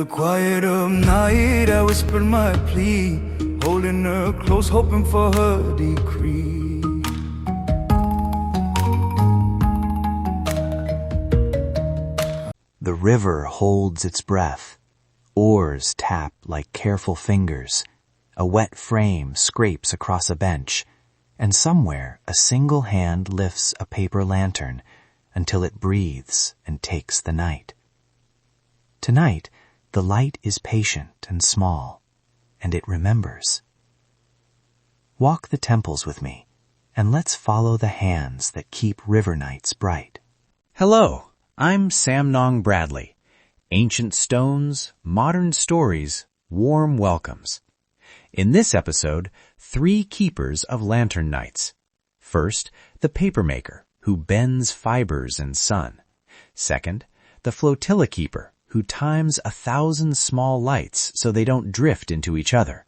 quiet of night, I whispered my plea, holding her close, hoping for her decree. The river holds its breath. Oars tap like careful fingers. A wet frame scrapes across a bench, and somewhere a single hand lifts a paper lantern until it breathes and takes the night. Tonight, the light is patient and small, and it remembers. Walk the temples with me, and let's follow the hands that keep river nights bright. Hello, I'm Samnong Bradley. Ancient stones, modern stories, warm welcomes. In this episode, 3 keepers of lantern nights. First, the papermaker, who bends fibers in sun. Second, the flotilla keeper, who times 1,000 small lights so they don't drift into each other.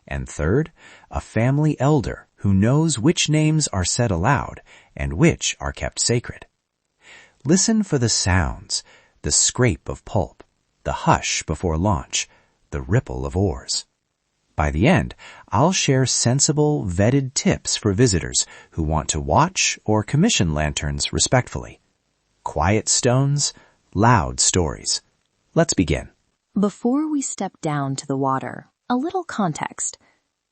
And third, a family elder who knows which names are said aloud and which are kept sacred. Listen for the sounds, the scrape of pulp, the hush before launch, the ripple of oars. By the end, I'll share sensible, vetted tips for visitors who want to watch or commission lanterns respectfully. Quiet stones, loud stories. Let's begin. Before we step down to the water, a little context.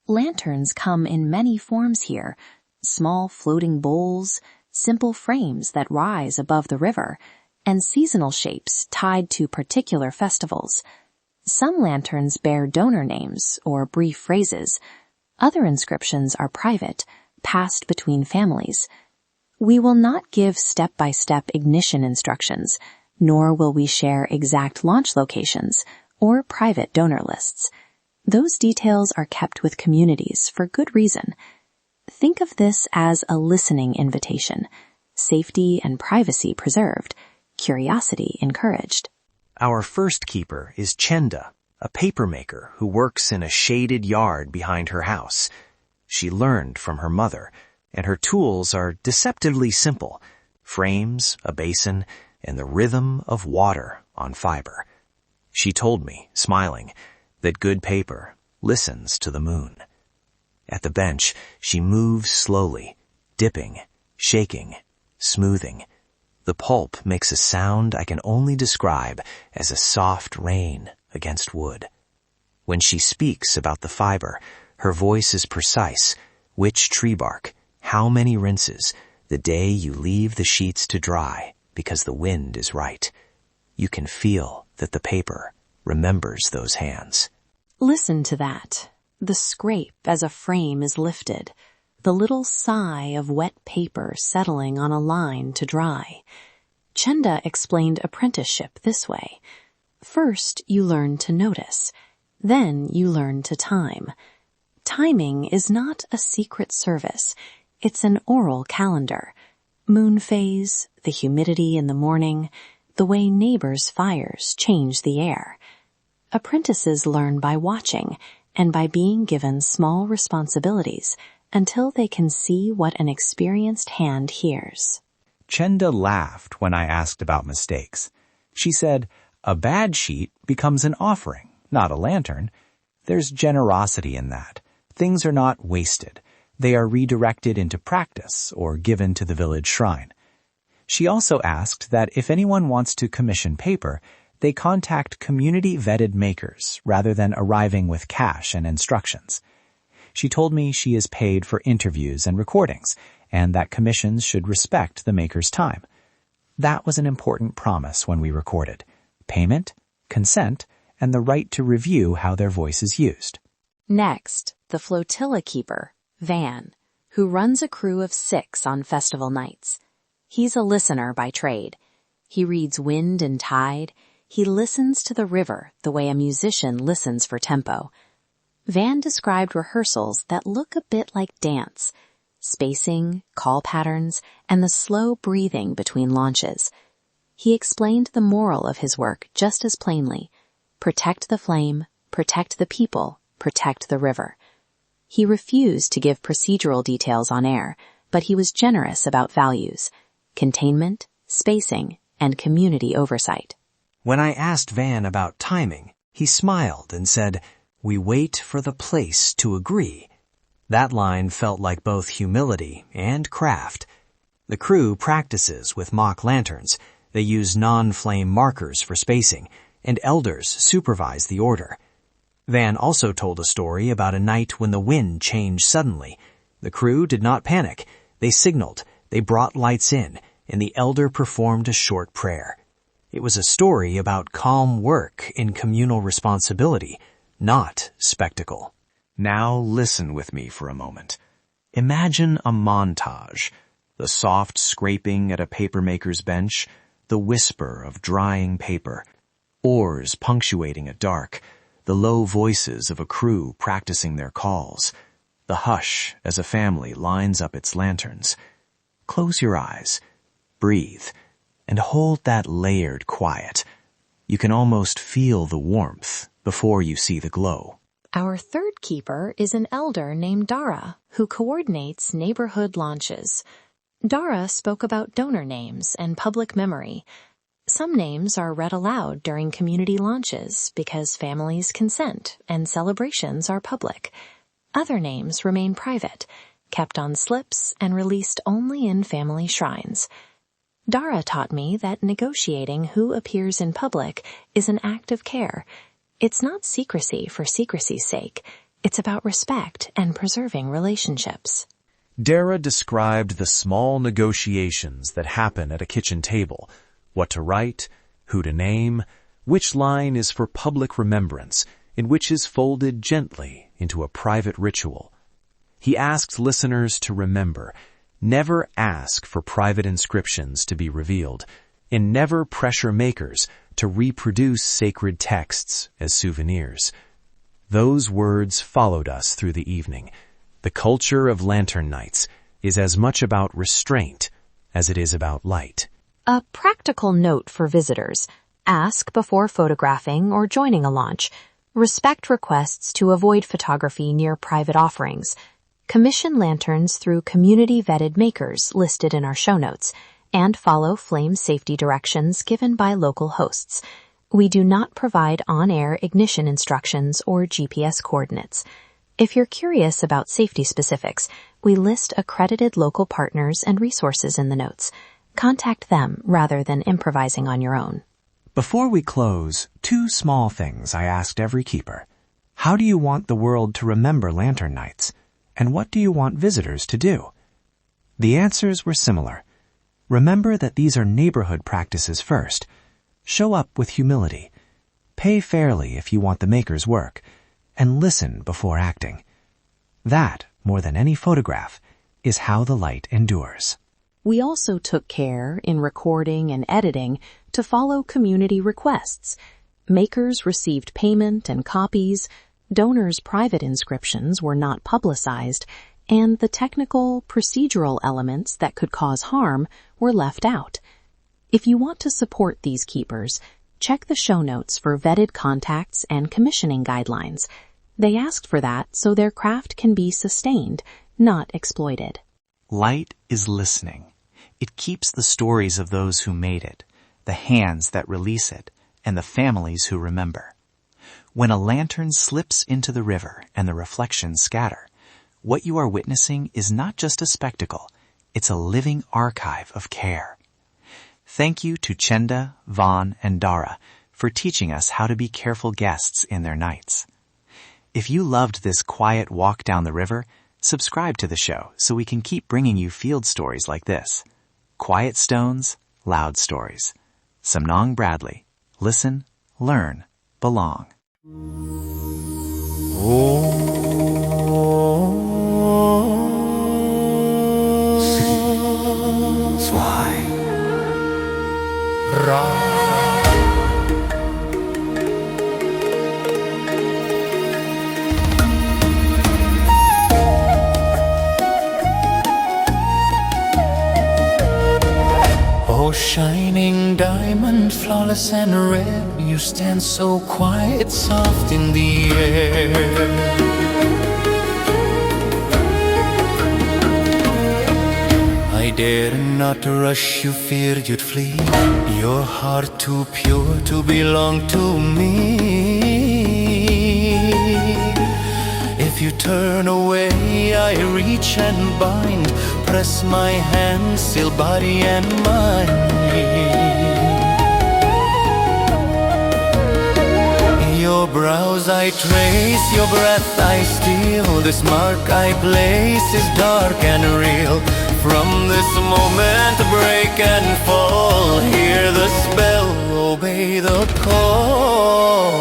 Lanterns come in many forms here. Small floating bowls, simple frames that rise above the river, and seasonal shapes tied to particular festivals. Some lanterns bear donor names or brief phrases. Other inscriptions are private, passed between families. We will not give step-by-step ignition instructions, nor will we share exact launch locations or private donor lists. Those details are kept with communities for good reason. Think of this as a listening invitation, safety and privacy preserved, curiosity encouraged. Our first keeper is Chenda, a papermaker who works in a shaded yard behind her house. She learned from her mother, and her tools are deceptively simple: frames, a basin, and the rhythm of water on fiber. She told me, smiling, that good paper listens to the moon. At the bench, she moves slowly, dipping, shaking, smoothing. The pulp makes a sound I can only describe as a soft rain against wood. When she speaks about the fiber, her voice is precise. Which tree bark, how many rinses, the day you leave the sheets to dry because the wind is right. You can feel that the paper remembers those hands. Listen to that. The scrape as a frame is lifted. The little sigh of wet paper settling on a line to dry. Chenda explained apprenticeship this way. First, you learn to notice. Then you learn to time. Timing is not a secret service. It's an oral calendar. Moon phase, the humidity in the morning, the way neighbors' fires change the air. Apprentices learn by watching and by being given small responsibilities until they can see what an experienced hand hears. Chenda laughed when I asked about mistakes. She said, a bad sheet becomes an offering, not a lantern. There's generosity in that. Things are not wasted. They are redirected into practice or given to the village shrine. She also asked that if anyone wants to commission paper, they contact community-vetted makers rather than arriving with cash and instructions. She told me she is paid for interviews and recordings, and that commissions should respect the maker's time. That was an important promise when we recorded: payment, consent, and the right to review how their voice is used. Next, the flotilla keeper, Van, who runs a crew of 6 on festival nights. He's a listener by trade. He reads wind and tide. He listens to the river the way a musician listens for tempo. Van described rehearsals that look a bit like dance: spacing, call patterns, and the slow breathing between launches. He explained the moral of his work just as plainly: protect the flame, protect the people, protect the river. He refused to give procedural details on air, but he was generous about values: containment, spacing, and community oversight. When I asked Van about timing, He smiled and said, "We wait for the place to agree." That line felt like both humility and craft. The crew practices with mock lanterns. They use non-flame markers for spacing, and elders supervise the order. Van also told a story about a night when the wind changed suddenly. The crew did not panic. They signaled, they brought lights in, and the elder performed a short prayer. It was a story about calm work in communal responsibility, not spectacle. Now listen with me for a moment. Imagine a montage. The soft scraping at a papermaker's bench, the whisper of drying paper, oars punctuating a dark, the low voices of a crew practicing their calls, the hush as a family lines up its lanterns. Close your eyes, breathe, and hold that layered quiet. You can almost feel the warmth before you see the glow. Our third keeper is an elder named Dara, who coordinates neighborhood launches. Dara spoke about donor names and public memory. Some names are read aloud during community launches because families consent and celebrations are public. Other names remain private, kept on slips and released only in family shrines. Dara taught me that negotiating who appears in public is an act of care. It's not secrecy for secrecy's sake. It's about respect and preserving relationships. Dara described the small negotiations that happen at a kitchen table. What to write, who to name, which line is for public remembrance, and which is folded gently into a private ritual. He asked listeners to remember, never ask for private inscriptions to be revealed, and never pressure makers to reproduce sacred texts as souvenirs. Those words followed us through the evening. The culture of lantern nights is as much about restraint as it is about light. A practical note for visitors. Ask before photographing or joining a launch. Respect requests to avoid photography near private offerings. Commission lanterns through community-vetted makers listed in our show notes, and follow flame safety directions given by local hosts. We do not provide on-air ignition instructions or GPS coordinates. If you're curious about safety specifics, we list accredited local partners and resources in the notes. Contact them rather than improvising on your own. Before we close, 2 small things I asked every keeper. How do you want the world to remember lantern nights? And what do you want visitors to do? The answers were similar. Remember that these are neighborhood practices first. Show up with humility. Pay fairly if you want the maker's work. And listen before acting. That, more than any photograph, is how the light endures. We also took care in recording and editing to follow community requests. Makers received payment and copies, donors' private inscriptions were not publicized, and the technical, procedural elements that could cause harm were left out. If you want to support these keepers, check the show notes for vetted contacts and commissioning guidelines. They asked for that so their craft can be sustained, not exploited. Light is listening. It keeps the stories of those who made it, the hands that release it, and the families who remember. When a lantern slips into the river and the reflections scatter, what you are witnessing is not just a spectacle, it's a living archive of care. Thank you to Chenda, Vaughn, and Dara for teaching us how to be careful guests in their nights. If you loved this quiet walk down the river, subscribe to the show so we can keep bringing you field stories like this. Quiet stones, loud stories. Samnong Bradley. Listen, learn, belong. Oh, shining diamond, flawless and red, you stand so quiet, soft in the air. I dared not to rush you, feared you'd flee. Your heart too pure to belong to me. you turn away, I reach and bind, press my hand, still body and mind. Your brows I trace, your breath I steal, this mark I place is dark and real. From this moment break and fall, hear the spell, obey the call.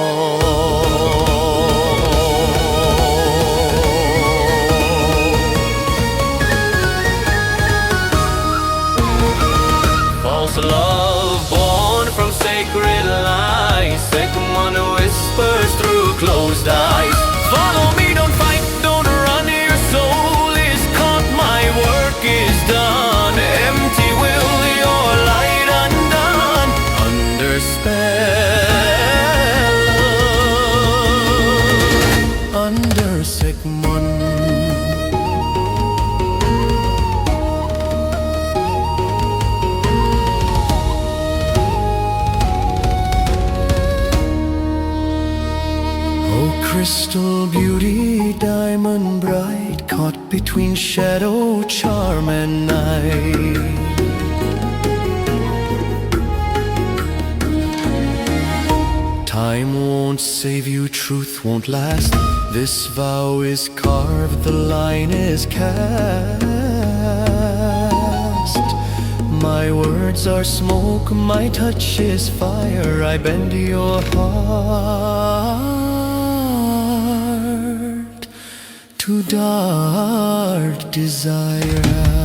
False love born from sacred lies, second one whispers through closed eyes. Follow me, don't fight, don't run, your soul is caught, my work is done. Empty will, your light undone, under spell, under Sigmund. Crystal beauty, diamond bright, caught between shadow, charm and night. Time won't save you, truth won't last. This vow is carved, the line is cast. My words are smoke, my touch is fire, I bend your heart to dark desire.